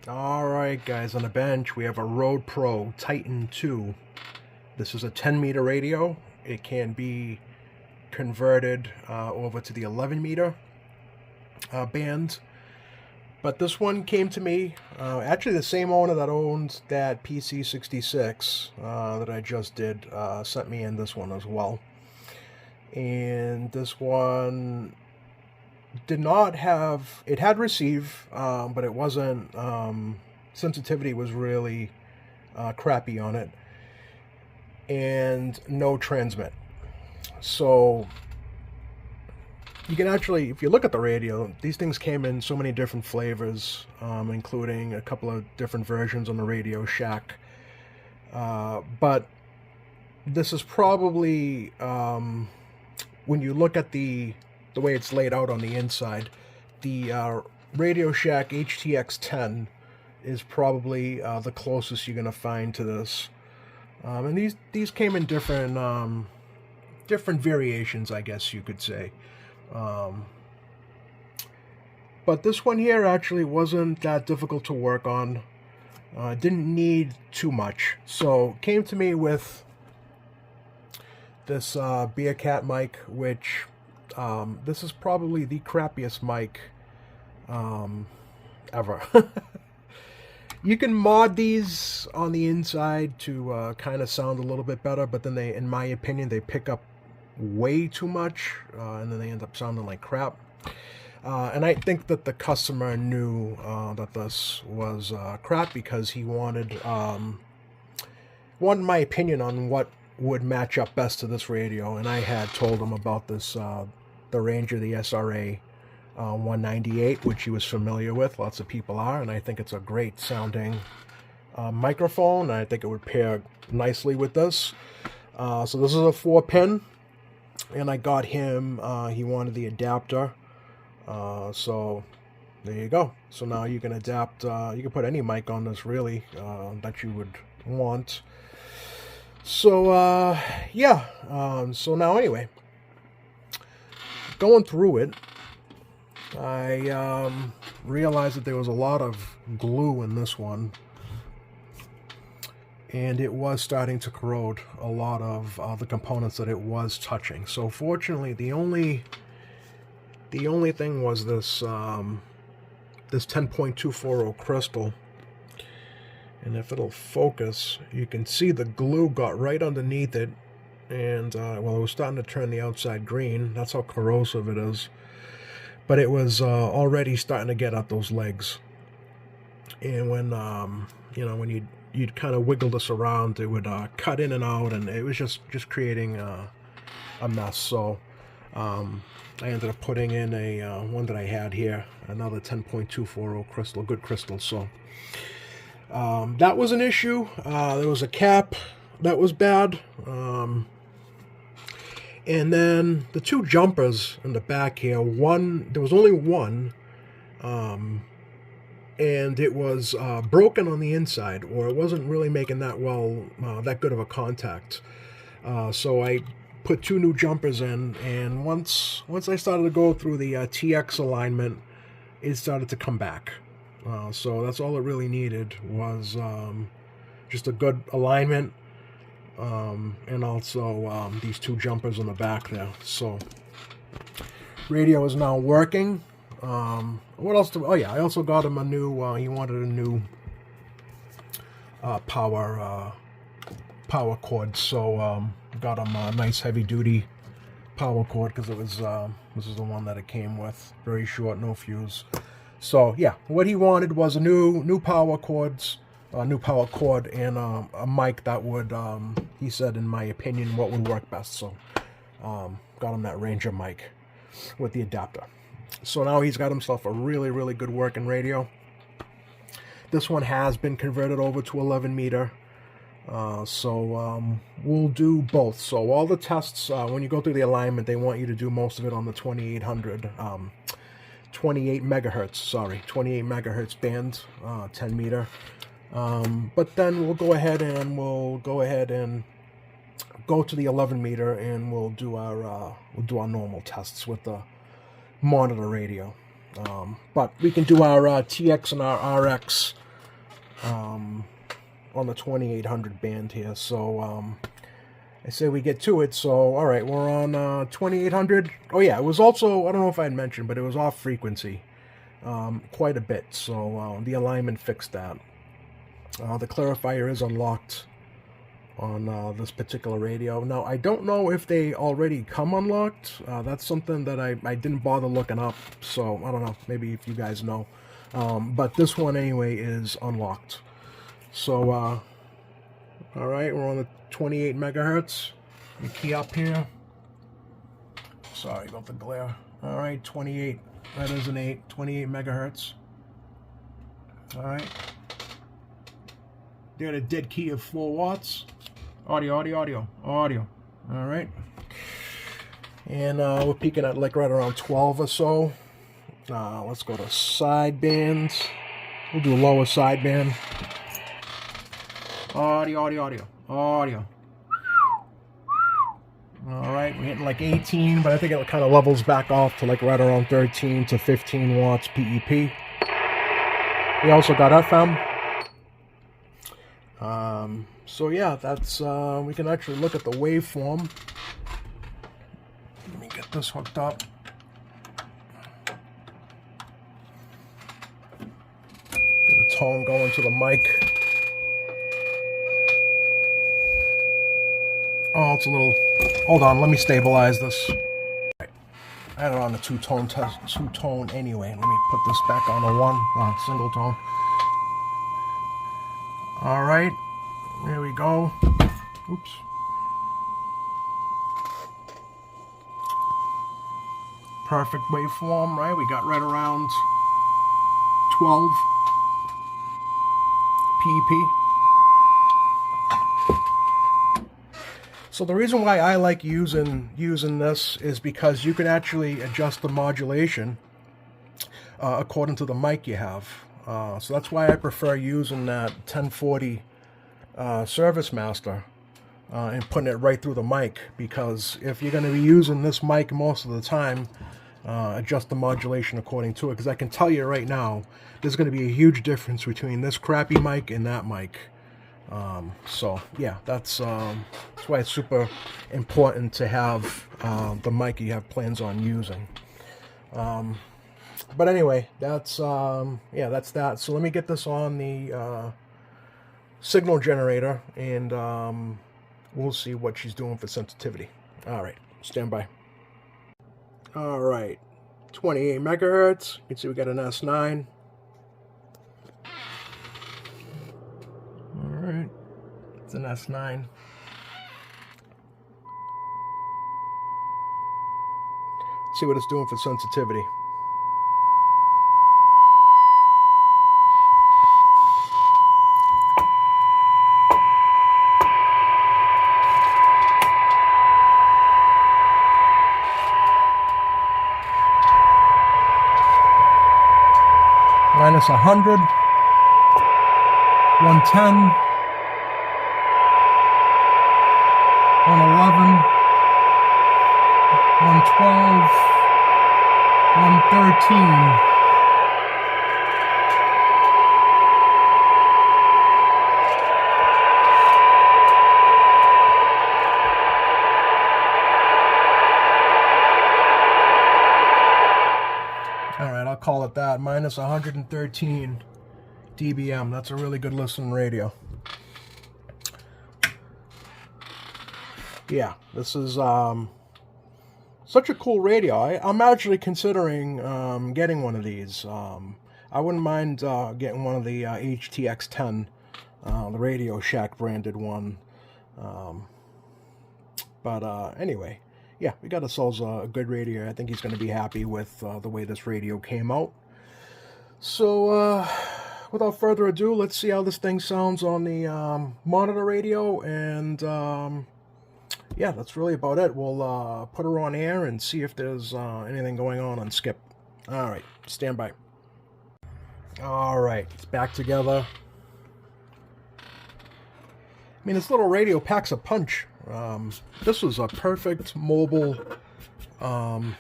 Alright guys, on the bench we have a Roadpro Titan II. This is a 10 meter radio. It can be converted over to the 11 meter band. But this one came to me, actually the same owner that owns that PC66 that I just did sent me in this one as well. And this one did not have, it had receive, but it wasn't, sensitivity was really crappy on it, and no transmit. So you can actually, if you look at the radio, these things came in so many different flavors, including a couple of different versions on the Radio Shack. But this is probably, when you look at the way it's laid out on the inside, the Radio Shack HTX 10 is probably the closest you're going to find to this. And these came in different different variations, I guess you could say. But this one here actually wasn't that difficult to work on. Didn't need too much. So came to me with this Beer Cat mic, which this is probably the crappiest mic ever. You can mod these on the inside to kind of sound a little bit better, but then they, in my opinion, they pick up way too much, and then they end up sounding like crap. And I think that the customer knew that this was crap, because he wanted my opinion on what would match up best to this radio, and I had told him about this, the Ranger, the SRA 198, which he was familiar with. Lots of people are, and I think it's a great sounding microphone, and I think it would pair nicely with this. So this is a 4-pin, and I got him, he wanted the adapter, so there you go. So now you can adapt, you can put any mic on this really that you would want. So yeah, so now anyway, going through it, I realized that there was a lot of glue in this one, and it was starting to corrode a lot of the components that it was touching. So fortunately, the only thing was this this 10.240 crystal, and if it'll focus, you can see the glue got right underneath it, and well, it was starting to turn the outside green. That's how corrosive it is. But it was already starting to get at those legs, and when you know, when you'd kind of wiggle this around, it would cut in and out, and it was just creating a mess. So I ended up putting in a one that I had here, another 10.240 crystal, good crystal. So that was an issue. There was a cap that was bad. And then the two jumpers in the back here, there was only one, and it was broken on the inside, or it wasn't really making that that good of a contact. So I put two new jumpers in, and once I started to go through the TX alignment, it started to come back. So that's all it really needed, was just a good alignment. And also these two jumpers on the back there. So radio is now working. What else oh yeah, I also got him a new, he wanted a new power cord. So got him a nice heavy duty power cord, because it was this is the one that it came with, very short, no fuse. So yeah, what he wanted was a new power cords, a new power cord, and a mic that would, he said, in my opinion, what would work best. So got him that Ranger mic with the adapter. So now he's got himself a really, really good working radio. This one has been converted over to 11 meter. So we'll do both. So all the tests, when you go through the alignment, they want you to do most of it on the 28 megahertz band, 10 meter. But then we'll go ahead and go to the 11 meter, and we'll do our normal tests with the monitor radio. But we can do our TX and our RX on the 2800 band here. So I say we get to it. So all right, we're on 2800. Oh yeah, it was also, I don't know if I had mentioned, but it was off frequency quite a bit. So the alignment fixed that. The clarifier is unlocked on this particular radio. Now, I don't know if they already come unlocked. That's something that I didn't bother looking up, so I don't know, maybe if you guys know. But this one anyway is unlocked. So, all right, we're on the 28 megahertz. The key up here. Sorry about the glare. All right, 28, that is an 8, 28 megahertz. All right. Got a dead key of 4 watts. Audio, audio, audio, audio. All right. And we're peaking at like right around 12 or so. Let's go to sidebands. We'll do lower sideband. Audio, audio, audio, audio. All right, we're hitting like 18, but I think it kind of levels back off to like right around 13 to 15 watts PEP. We also got FM. So yeah, that's, we can actually look at the waveform. Let me get this hooked up. Get the tone going to the mic. Oh, it's a little, hold on, let me stabilize this. I had it on a two-tone anyway. Let me put this back on a single tone. All right, there we go. Oops. Perfect waveform, right? We got right around 12 PEP. So the reason why I like using this is because you can actually adjust the modulation according to the mic you have. So that's why I prefer using that 1040 Service Master and putting it right through the mic, because if you're going to be using this mic most of the time, adjust the modulation according to it, because I can tell you right now there's going to be a huge difference between this crappy mic and that mic. So yeah, that's why it's super important to have the mic you have plans on using. But anyway, that's yeah, that's that. So let me get this on the signal generator, and we'll see what she's doing for sensitivity. All right, stand by. All right, 28 megahertz. You can see we got an S9. All right, it's an S9. See what it's doing for sensitivity. Minus 100, 110, 111, 112, 113. Alright, I'll call it that. Minus 113 dBm. That's a really good listening radio. Yeah, this is such a cool radio. I'm actually considering getting one of these. I wouldn't mind getting one of the HTX10, the Radio Shack branded one. But anyway, yeah, we got ourselves a good radio. I think he's going to be happy with the way this radio came out. So without further ado, let's see how this thing sounds on the monitor radio, and yeah, that's really about it. We'll put her on air and see if there's anything going on skip. All right, stand by. All right, it's back together. I mean, this little radio packs a punch. This was a perfect mobile form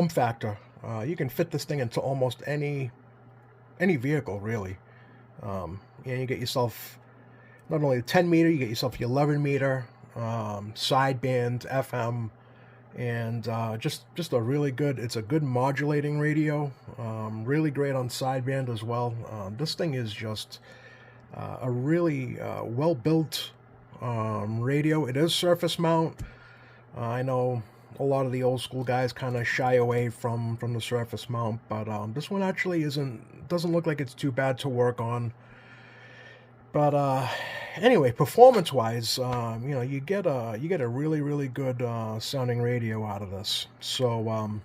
factor. You can fit this thing into almost any vehicle, really. And you get yourself not only the 10 meter, you get yourself the 11 meter, sideband, FM, and just a really good, it's a good modulating radio, really great on sideband as well. This thing is just a really well-built radio. It is surface mount. I know a lot of the old school guys kind of shy away from the surface mount, but this one actually doesn't look like it's too bad to work on. But anyway, performance-wise, you know, you get a really good sounding radio out of this. So I'm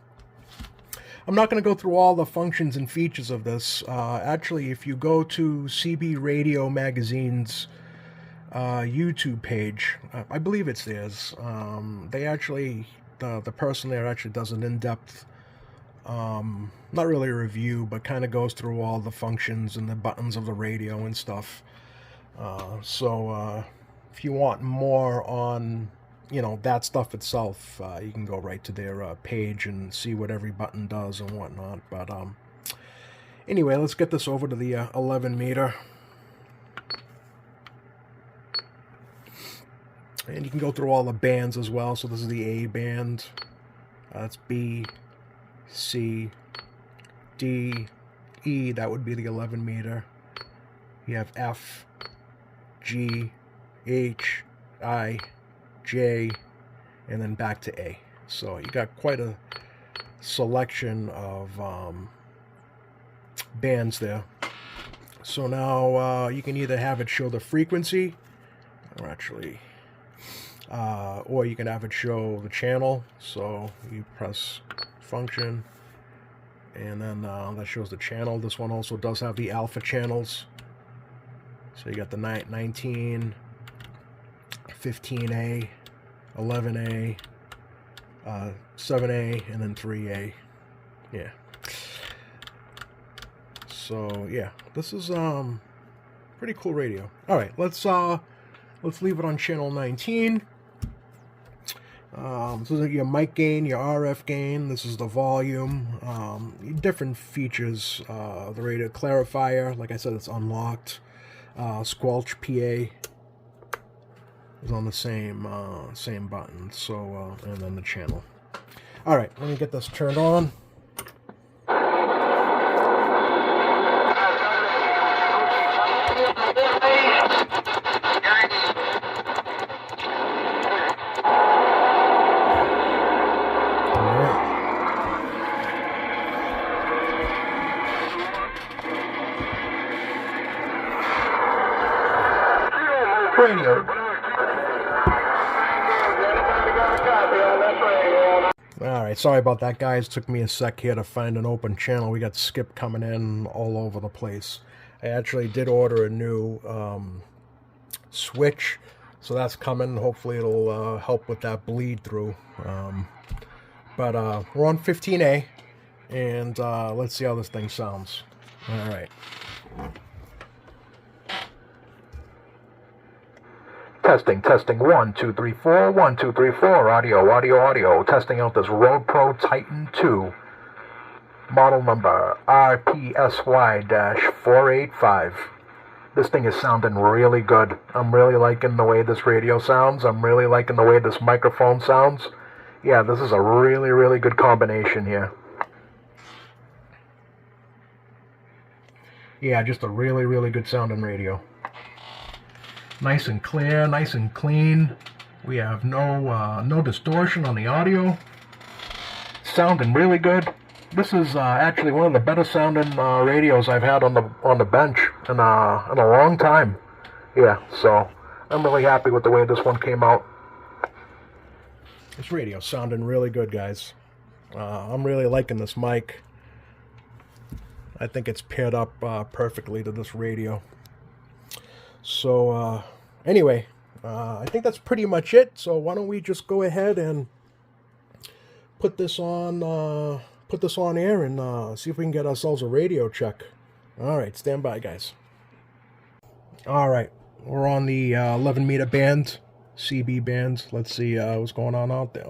not going to go through all the functions and features of this. Actually, if you go to CB Radio Magazine's YouTube page, I believe it's theirs. They actually, the person there actually does an in-depth, not really a review, but kind of goes through all the functions and the buttons of the radio and stuff. So if you want more on, you know, that stuff itself, you can go right to their page and see what every button does and whatnot. But anyway, let's get this over to the 11 meter. And you can go through all the bands as well. So this is the A band. That's B, C, D, E. That would be the 11 meter. You have F, G, H, I, J, and then back to A. So you got quite a selection of bands there. So now you can either have it show the frequency, or actually, or you can have it show the channel. So you press function, and then that shows the channel. This one also does have the alpha channels. So you got the 19, 15A, 11A, 7A, and then 3A. Yeah. So yeah, this is pretty cool radio. All right, let's leave it on channel 19. This is your mic gain, your RF gain. This is the volume. Different features. The radio clarifier, like I said, it's unlocked. Squelch PA is on the same button. So and then the channel. All right, let me get this turned on. Radio. Alright, sorry about that, guys. Took me a sec here to find an open channel. We got skip coming in all over the place. I actually did order a new switch, so that's coming. Hopefully it'll help with that bleed through. But we're on 15A, and let's see how this thing sounds. Alright. Testing, 1, 2, 3, 4, 1, 2, 3, 4, audio, testing out this Roadpro Titan II, model number RPSY-485. This thing is sounding really good. I'm really liking the way this radio sounds. I'm really liking the way this microphone sounds. Yeah, this is a really good combination here. Yeah, just a really good sounding radio. Nice and clear, nice and clean. We have no distortion on the audio. Sounding really good. This is actually one of the better sounding radios I've had on the bench in a long time. Yeah, so I'm really happy with the way this one came out. This radio sounding really good, guys. I'm really liking this mic. I think it's paired up perfectly to this radio. So anyway, I think that's pretty much it. So why don't we just go ahead and put this on air and see if we can get ourselves a radio check. All right, stand by, guys. All right, we're on the 11 meter band, CB band. Let's see what's going on out there.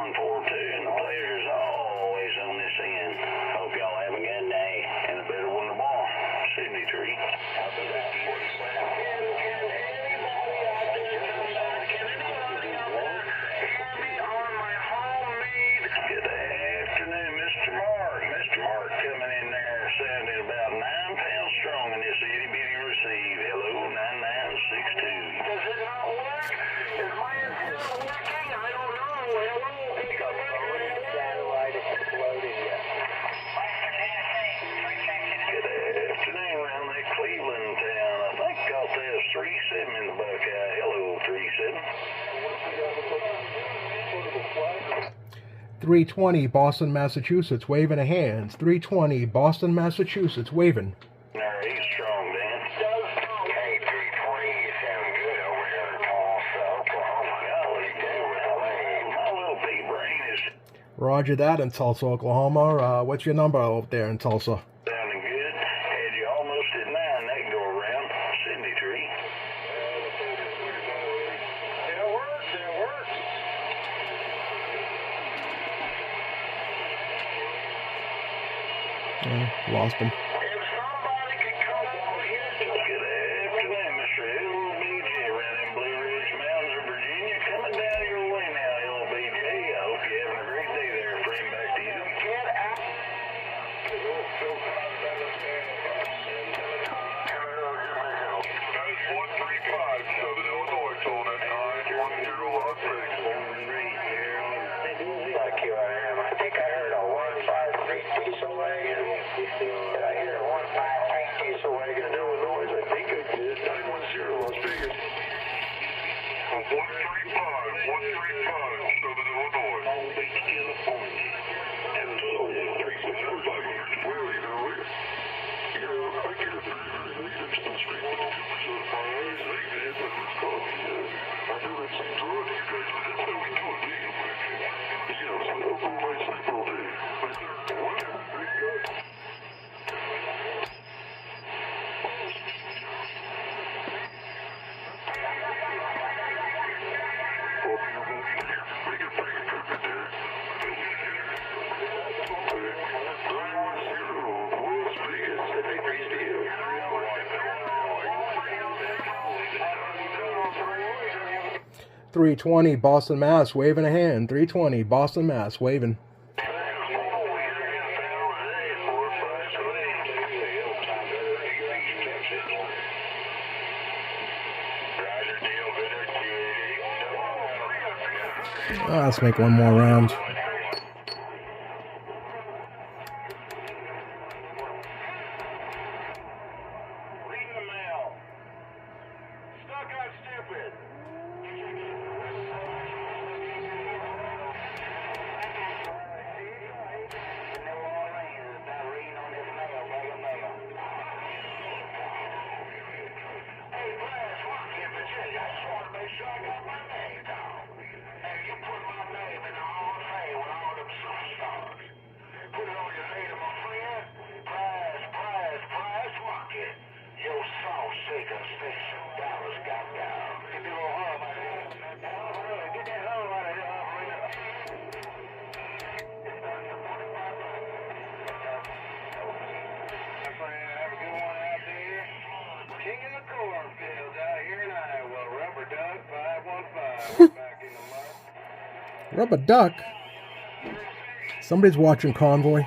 142, and the pleasure's always on this end. Hope y'all have a good day and a better one tomorrow. 73. Good afternoon, Mr. Mark. Mr. Mark coming in there sounding about 9 pounds strong in this itty bitty receive. Hello, 9962. Does it not work? Is my antenna working? I don't know. Hello, pick up satellite exploded yet. Good afternoon around that Cleveland town. I think I'll tell 37 in the Buckeye. Hello, 37. 320 Boston, Massachusetts, waving a hands. 320 Boston, Massachusetts, waving. He's strong, Dan. Hey, 320, you sound good over here in Tulsa, Oklahoma. Golly, my little pea brain is Roger that in Tulsa, Oklahoma. What's your number out there in Tulsa? sounding good. Had you almost at 9, that can go around. 73. It works, it works. Lost him. If somebody could come over here. Good afternoon, Mr. LBJ, around in Blue Ridge Mountains of Virginia. Coming down your way now, LBJ. I hope you're having a great day there, friend. Back to you. Get out. 135, Southern Illinois, told at 91016. Like you, I think I heard a 153 diesel wagon. Did I hear a 153 diesel wagon in Illinois? I think I did. 910 Las Vegas. 135, Southern Illinois. Long Beach, California. Absolutely. 3645. Well, you know, I get a 300 liters to street with 2% of my eyes. I even had my first coffee. I know that seems odd to you guys, but that's how we do it, man. You know, so I don't go my sleep all day. What? Thank God. .320 Boston, Mass, waving a hand. 320 Boston, Mass, waving. Let's make one more round. Rubber duck? Somebody's watching Convoy.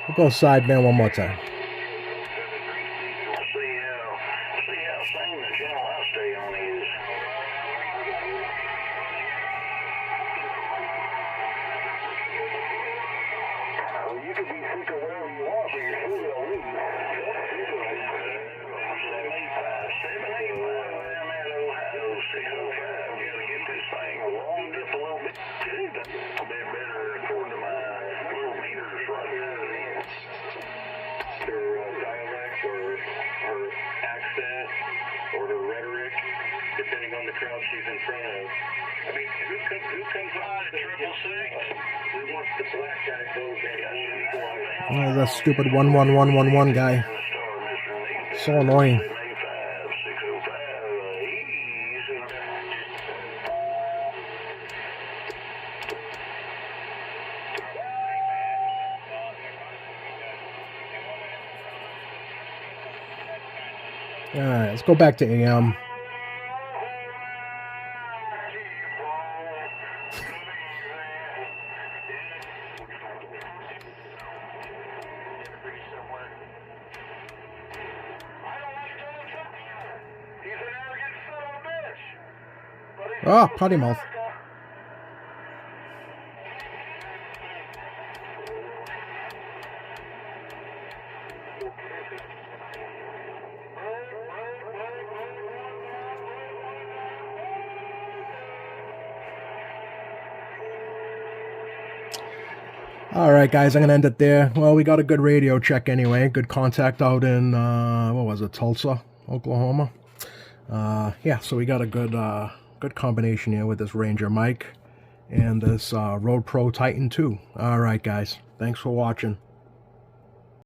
We'll go sideman one more time. See how sane the channel I stay on is. Well, you can be sick of wherever you want, but you're still gonna leave. 785 around that Ohio 605. Gotta get this thing warmed up a little bit too. A bit better according to my little meters right here. Their dialect or accent or her rhetoric, depending on the crowd she's in front of. mean, who comes on at 666? Who wants the black guy goes in? Oh, that stupid 11111 guy. So annoying. Alright, let's go back to AM. Oh, potty mouth. Alright guys, I'm going to end it there. Well, we got a good radio check anyway. Good contact out in, what was it, Tulsa, Oklahoma. Yeah, so we got a good combination here with this Ranger mic and this Roadpro Titan II. Alright guys, thanks for watching.